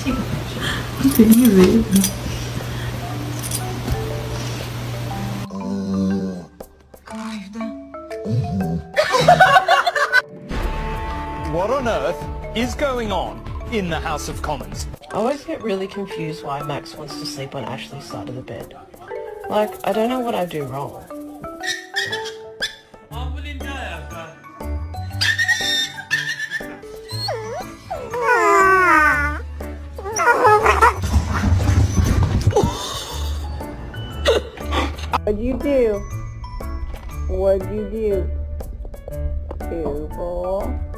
Take a picture. Take it easy. What on earth is going on in the House of Commons? I always get really confused why Max wants to sleep on Ashley's side of the bed. Like, I don't know what I do wrong. What'd you do? What'd you do? Beautiful.